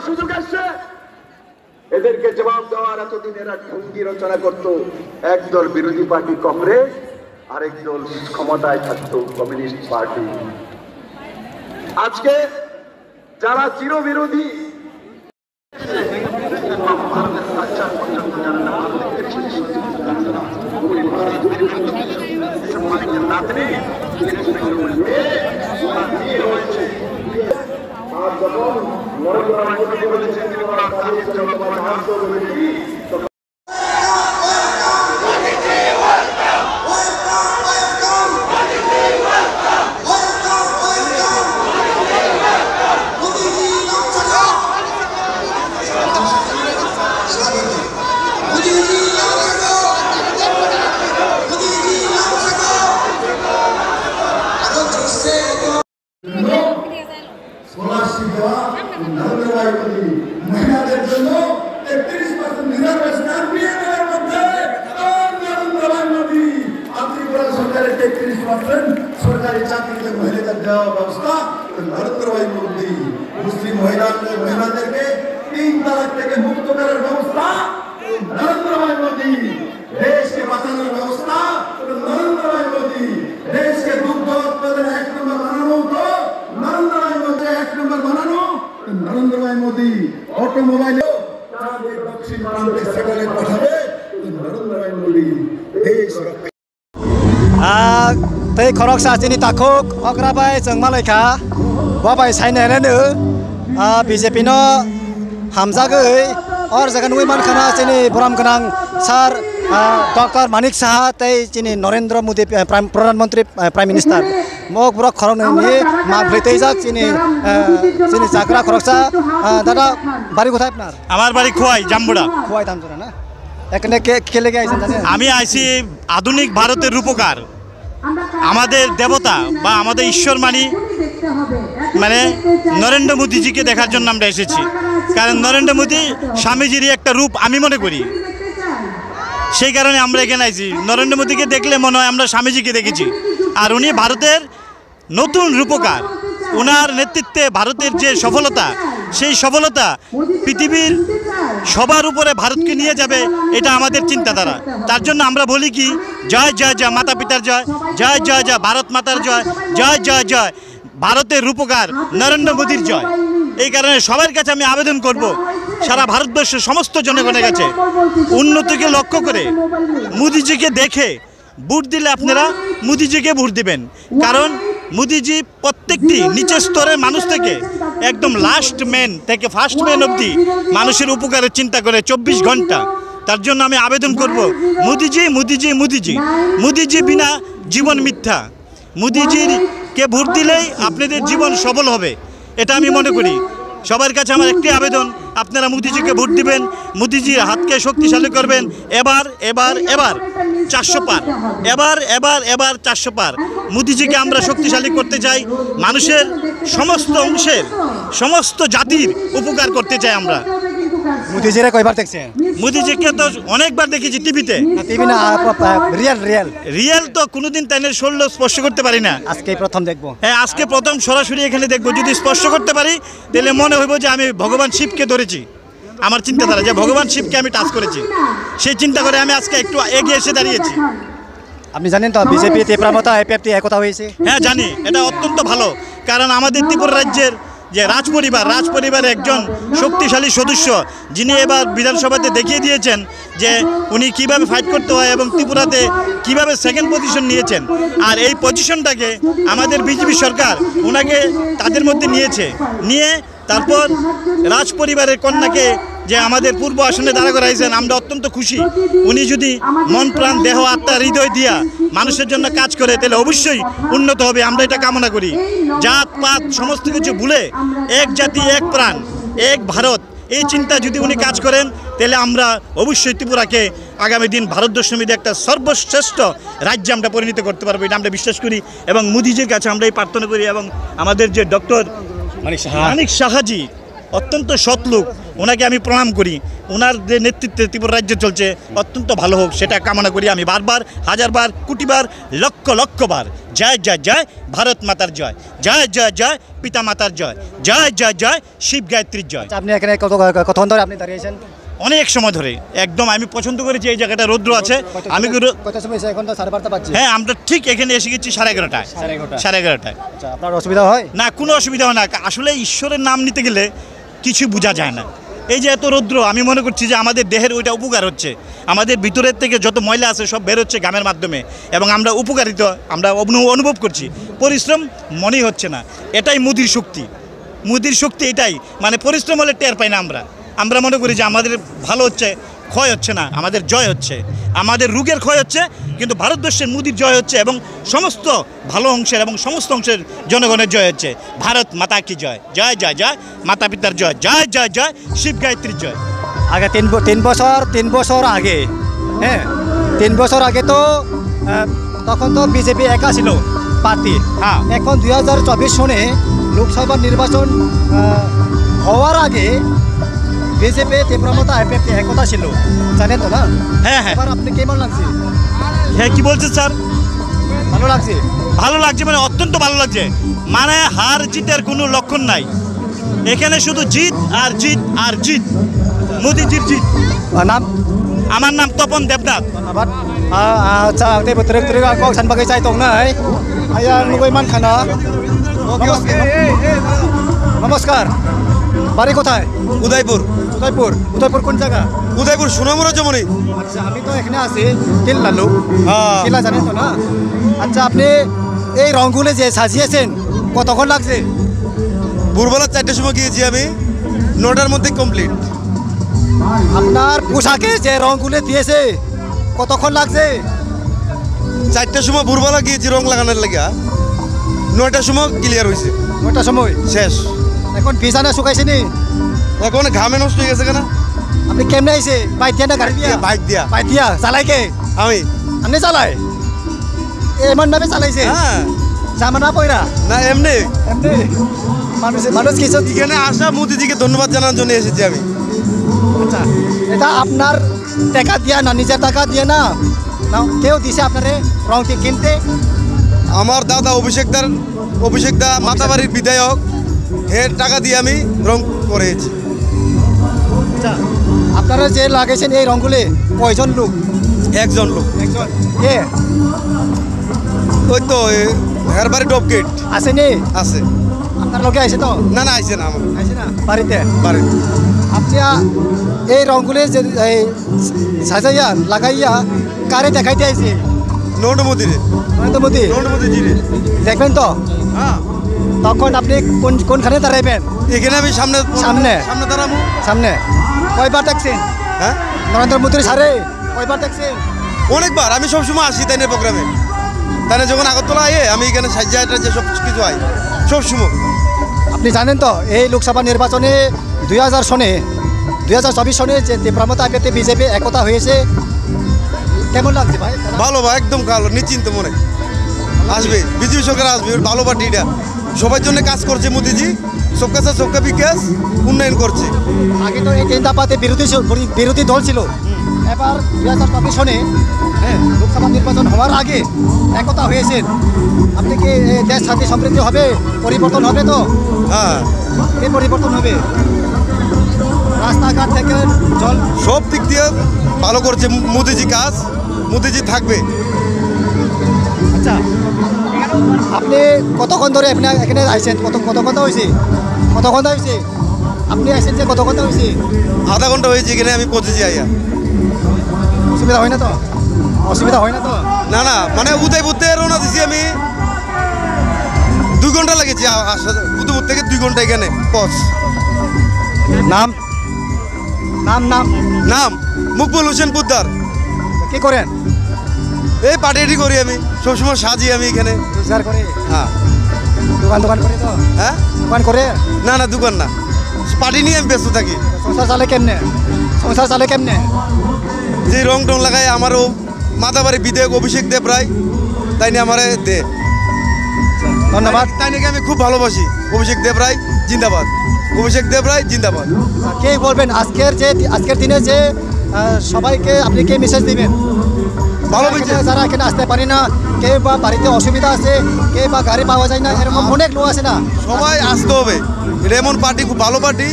সুযোগ আসছে এদেরকে জবাব দেওয়ার। এতদিন এরা ঠুঙ্গি রচনা করত, একদল বিরোধী পার্টি কংগ্রেস, আরেক দল ক্ষমতায় থাকত কমিউনিস্ট পার্টি। আজকে যারা চিরবিরোধী আর যখন নরেন্দ্র মোদী বলেছেন স্কলারশিপ দেওয়া নরেন্দ্র ভাই মোদী, মহিলাদের জন্য 33% রিজার্ভেশন বিএনএর মধ্যে নরেন্দ্র ভাই মোদী। আপনি বলেন সরকারের 33% সরকারি চাকরিতে মহিলাদের দেওয়া ব্যবস্থা নরেন্দ্র ভাই মোদী। মুসলিম মহিলাদেরকে 3 তালাক থেকে মুক্ত করার ব্যবস্থা নরেন্দ্র ভাই মোদী। দেশকে বাঁচানোর ব্যবস্থা নরেন্দ্র ভাই মোদী। দেশকে দুগ্ধ উৎপাদনে 1 নম্বর বানানো তো নরেন্দ্র ভাই মোদী, 1 নম্বর বানানো নরেন্দ্র ভাই মোদী। অটোমোবাইলে দক্ষিণ প্রান্তে সেখানে পাঠাবে নরেন্দ্র ভাই মোদী। দেশ tei khorok sa chini takhok okrabai chengmalai kha babai saine rene BJP no hamjagoi or jagan wiman khana chini boram ganang sar Dr. Manik Saha tei chini Narendra Modi Pradhan Mantri Prime Minister mok borok khorok ni ma britei jak chini jakra khorok sa dada bari kothai apnar আমার বাড়ি Khowai জাম্বুড়া। khowai tamjora na ekne ke lege aisen jane আমি আইছি আধুনিক ভারতের রূপকার, আমাদের দেবতা বা আমাদের ঈশ্বর মানে নরেন্দ্র মোদীজিকে দেখার জন্য আমরা এসেছি। কারণ নরেন্দ্র মোদী স্বামীজিরই একটা রূপ আমি মনে করি, সেই কারণে আমরা এখানে আইছি। নরেন্দ্র মোদীকে দেখলে মনে হয় আমরা স্বামীজিকে দেখেছি। আর উনি ভারতের নতুন রূপকার, ওনার নেতৃত্বে ভারতের যে সফলতা, সেই সফলতা পৃথিবীর সবার উপরে ভারতকে নিয়ে যাবে, এটা আমাদের চিন্তাধারা। তার জন্য আমরা বলি কি জয় জয় জয় মাতা পিতার জয়, জয় জয় জয় ভারত মাতার জয়, জয় জয় জয় ভারতের রূপকার নরেন্দ্র মোদীর জয়। এই কারণে সবার কাছে আমি আবেদন করব, সারা ভারতবর্ষের সমস্ত জনগণের কাছে উন্নতিকে লক্ষ্য করে মোদীজিকে দেখে ভোট দিলে আপনারা মোদীজিকে ভোট দিবেন। কারণ মোদীজি প্রত্যেকটি নিচের স্তরের মানুষ থেকে একদম লাস্ট ম্যান থেকে ফার্স্ট ম্যান অবধি মানুষের উপকারের চিন্তা করে 24 ঘন্টা। তার জন্য আমি আবেদন করব, মোদীজি মোদীজি মোদীজি মোদীজি বিনা জীবন মিথ্যা। মোদীজিকে ভোট দিলেই আপনাদের জীবন সফল হবে, এটা আমি মনে করি। সবার কাছে আমার একটি আবেদন, আপনারা মোদীজিকে ভোট দিবেন, মোদীজির হাতকে শক্তিশালী করবেন। এবার এবার এবার 400 পার, এবার এবার এবার 400 পার মোদীজিকে আমরা শক্তিশালী করতে চাই। মানুষের সমস্ত অংশের সমস্ত জাতির উপকার করতে চাই আমরা। মোদীজিরে কয়বার দেখছেন? মোদীজিকে তো অনেকবার দেখেছি টিভিতে। টিভি না রিয়েল রিয়েল রিয়েল তো কোনোদিন তাইনের শরীর স্পর্শ করতে পারি না। আজকে প্রথম দেখবো। হ্যাঁ, আজকে প্রথম সরাসরি এখানে দেখবো। যদি স্পর্শ করতে পারি তাহলে মনে হইব যে আমি ভগবান শিবকে ধরেছি। আমার চিন্তাধারা যে ভগবান শিবকে আমি টাচ করেছি, সেই চিন্তা করে আমি আজকে একটু এগিয়ে এসে দাঁড়িয়েছি। আপনি জানেন তো বিজেপি তীব্রমতা এপিএফটি একতা হয়েছে? হ্যাঁ জানি, এটা অত্যন্ত ভালো। কারণ আমাদের ত্রিপুরা রাজ্যের যে রাজপরিবারের একজন শক্তিশালী সদস্য, যিনি এবার বিধানসভাতে দেখিয়ে দিয়েছেন যে উনি কিভাবে ফাইট করতে হয় এবং ত্রিপুরাতে কিভাবে সেকেন্ড পজিশন নিয়েছেন। আর এই পজিশনটাকে আমাদের বিজেপি সরকার ওনাকে তাদের মধ্যে নিয়ে তারপর রাজপরিবারের কন্যাকে যে আমাদের পূর্ব আসনে দাঁড়া করাইছেন, আমরা অত্যন্ত খুশি। উনি যদি মন প্রাণ দেহ আত্মা হৃদয় দিয়া মানুষের জন্য কাজ করে তাহলে অবশ্যই উন্নত হবে, আমরা এটা কামনা করি। জাত পাত সমস্ত কিছু ভুলে এক জাতি এক প্রাণ এক ভারত, এই চিন্তা যদি উনি কাজ করেন তাহলে আমরা অবশ্যই ত্রিপুরাকে আগামী দিন ভারতবর্ষের মধ্যে একটা সর্বশ্রেষ্ঠ রাজ্যে আমরা পরিণত করতে পারবো, এটা আমরা বিশ্বাস করি। এবং মোদীজির কাছে আমরা এই প্রার্থনা করি। এবং আমাদের যে ডক্টর মানিক সাহাজি অত্যন্ত সৎ লোক, ওনাকে আমি প্রণাম করি। ওনার যে নেতৃত্বে ত্রিপুরা রাজ্য চলছে অত্যন্ত ভালো হোক সেটা কামনা করি আমি বারবার, হাজারবার, কোটিবার, লক্ষ লক্ষবার। জয় জয় জয় ভারত মাতার জয়, জয় জয় জয় পিতা মাতার জয়, জয় জয় জয় শিব গায়ত্রীর জয়। আপনি এখানে কতক্ষণ ধরে আপনি দাঁড়িয়েছেন? অনেক সময় ধরে একদম আমি পছন্দ করেছি এই জায়গাটা, রৌদ্র আছে। আমি কত সময় এসে? এখন তো 12:30 বাজছে। হ্যাঁ, আমরা ঠিক এখানে এসে গেছি 11:30টায়। 11:30টায়। আচ্ছা, আপনার অসুবিধা হয় না, কোনো অসুবিধা হয় না। আসলে ঈশ্বরের নাম নিতে গেলে কিছু বোঝা যায় না। এই যে এত রৌদ্র, আমি মনে করছি যে আমাদের দেহের ওইটা উপকার হচ্ছে। আমাদের ভিতরের থেকে যত ময়লা আছে সব বের হচ্ছে ঘামের মাধ্যমে, এবং আমরা উপকারিত আমরা অনুভব করছি। পরিশ্রম মনেই হচ্ছে না। এটাই মোদির শক্তি। মোদির শক্তি এটাই, মানে পরিশ্রম হলে টের পাই না আমরা। আমরা মনে করি যে আমাদের ভালো হচ্ছে, ক্ষয় হচ্ছে না, আমাদের জয় হচ্ছে। আমাদের রোগের ক্ষয় হচ্ছে, কিন্তু ভারতবর্ষের মোদির জয় হচ্ছে, এবং সমস্ত ভালো অংশের এবং সমস্ত অংশের জনগণের জয় হচ্ছে। ভারত মাতা কি জয়, জয় জয় জয় মাতা পিতার জয়, জয় জয় জয় শিব গায়ত্রীর জয়। আগে 3 বছর আগে, হ্যাঁ 3 বছর আগে তো তখন তো বিজেপি একা ছিল পার্টি। হ্যাঁ। এখন 2024 সনে লোকসভা নির্বাচন হওয়ার আগে বিজেপি তীব্রমতা একতা ছিল, জানেন তো না? হ্যাঁ হ্যাঁ এবার আপনি কেমন লাগছে? হ্যাঁ, কি বলছেন স্যার? ভালো লাগছে? ভালো লাগছে, মানে অত্যন্ত ভালো লাগছে। মানে হার জিতের কোনো লক্ষণ নাই এখানে, শুধু জিত আর জিত আর জিত। মোদিজির জিত। নাম? আমার নাম তপন দেবনাথ। ধন্যবাদ। আচ্ছা, terus ako san bagay sa itong na ay ayan nugoy man khana. নমস্কার। বাড়ি কোথায়? উদয়পুর। উদয়পুর? উদয়পুর কোন জায়গা? উদয়পুর সুনামুরা জমনি। আচ্ছা, আমি তো এখানে আছি কিল্লালু। হ্যাঁ। কিল্লা জানেন তো না? আচ্ছা, আপনি এই রংগুলো যে সাজিয়েছেন কতক্ষণ লাগছে? ভোরবেলা 4টার সময় গিয়েছি আমি, 9টার মধ্যে কমপ্লিট। আপনার পোশাকে যে রংগুলো দিয়েছে কতক্ষণ লাগছে? 4টার সময় ভোরবেলা গিয়েছি রং লাগানোর লাগা, 9টার সময় ক্লিয়ার হয়েছে। 9টার সময় শেষ। এখন বিছানা শুকাইছে নি? এখন ঘামে নষ্ট হয়ে গেছে কেন? আপনি কেমনে আইছে? বাইক দিয়া না গাড়ি দিয়া? বাইক দিয়া। বাইক দিয়া। চালাই কে? আমি। আপনি চালাই? এমন ভাবে চালাইছে? হ্যাঁ। জামা না পয়রা? না এমনি। এমনি মানুষ কিছু। এখানে আসা মোদিজিকে ধন্যবাদ জানার জন্য এসেছি আমি। আচ্ছা, এটা আপনার টাকা দিয়া না, নিজের টাকা দিয়ে না, না কেউ দিছে আপনারে রংটি কিনতে? আমার দাদা অভিষেক দা মাতাবাড়ির বিধায়ক, এর টাকা দিয়ে আমি রং করেছি। আচ্ছা, আপনারা যে লাগাইছেন এই রংগুলি কয়জন লোক? একজন লোক। একজন। কে? ওই তো হের বাড়ি টপ গেট আসেনি? আছে। আপনার লোকে আইছে তো? না না, আইসে না আমার আইছে না বাড়িতে? বাড়ি। আপনি এই রংগুলি যে সাজাইয়া লাগাইয়া কারে দেখাইতে আইছে? নরেন্দ্র মোদিরে। নরেন্দ্র মোদি? নরেন্দ্র মোদিজিরে দেখবেন তো? হ্যাঁ। তখন আপনি কোনখানে দাঁড়াইবেন? এখানে আমি সামনে সামনে দাঁড়াবো। সামনে কয়বার দেখছেন হ্যাঁ, নরেন্দ্র মোদির সারে? কয়বার দেখছেন? অনেকবার। আমি সবসময় আসি তাই প্রোগ্রামে, তাই যখন আগরতলা আয়ে আমি এখানে সাজ্জাটা যে সব কিছু আই সবসময়। আপনি জানেন তো এই লোকসভা নির্বাচনে 2024 সনে যে তীব্রমতা পেতে বিজেপি একতা হয়েছে, কেমন লাগছে ভাই? ভালো ভাই, একদম ভালো, নিশ্চিন্ত মনে। আসবে বিজেপি সরকার, আসবে। ভালো পার্টি এটা, সবার জন্য কাজ করছে মোদিজি। সবকা সাথ সবকা বিকাশ, উন্নয়ন করছে। আগে তো এই তিনটা পাতে বিরোধী দল ছিল, এবার 2024 সনে হ্যাঁ লোকসভা নির্বাচন হওয়ার আগে একতা হয়েছেন। আপনি কি দেশ শান্তি সমৃদ্ধি হবে, পরিবর্তন হবে তো? হ্যাঁ, কি পরিবর্তন হবে? রাস্তাঘাট থেকে জল সব দিক দিয়ে ভালো করছে মোদিজি কাজ। মোদিজি থাকবে। আচ্ছা, আপনি কতক্ষণ ধরে আপনি এখানে আইছেন? কত ঘন্টা হয়েছে? কত ঘন্টা হয়েছে আপনি আইছেন? যে কত ঘন্টা হয়েছে? আধা ঘন্টা হয়েছে এখানে আমি পৌঁছেছি আইয়া। অসুবিধা হয় না তো? অসুবিধা হয় না তো? না না, মানে উদয়পুর থেকে রওনা দিছি আমি, 2 ঘন্টা লেগেছে উদয়পুর থেকে 2 ঘন্টা এখানে পৌঁছ। নাম? নাম নাম নাম মকবুল হোসেন পোদ্দার। কি করেন? এই পার্টি করি আমি, সবসময় সাজি আমি এখানে। রোজগার করে? হ্যাঁ। দোকান করে তো? হ্যাঁ, দোকান করে? না না, দোকান না, পার্টি নিয়ে আমি ব্যস্ত থাকি। সংসার চালে কেমনে? যে রং টং লাগাই আমারও মাতাবাড়ি বিধায়ক অভিষেক দেব রায়, তাই নিয়ে আমারে দে। ধন্যবাদ। তাই নাকি আমি খুব ভালোবাসি। অভিষেক দেব রায় জিন্দাবাদ। অভিষেক দেবরায় জিন্দাবাদ। কে বলবেন আজকের দিনে যে সবাইকে আপনি কে মেসেজ দিবেন? ভালো হয়েছে যারা এখানে আসতে পারে না, কেউ বা বাড়িতে অসুবিধা আছে, কেউ বা গাড়ি পাওয়া যায় না, এরকম অনেক লোক আছে না, সবাই আসতে হবে। এটা এমন পার্টি, খুব ভালো পার্টি,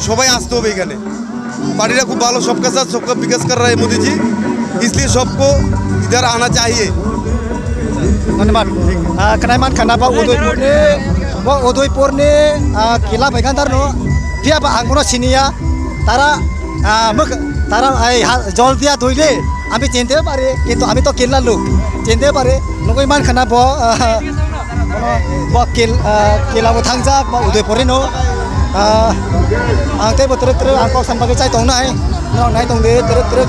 সবাই আসতে হবে এখানে। पार्टी खूब भालो, सबके साथ सबका विकास कर रहा है मोदी जी, इसलिए सबको इधर आना चाहिए। धन्यवाद। Kenaiman kenapa Udaipur ni kila bagian tarno dia apa angkuno sini ya tara jol dia doile ami cinte pare itu ami to kila lu cinte pare nunggu iman kenapa kila utangja Udaipur no angte betul angkok sampai cai tong nai tong de terus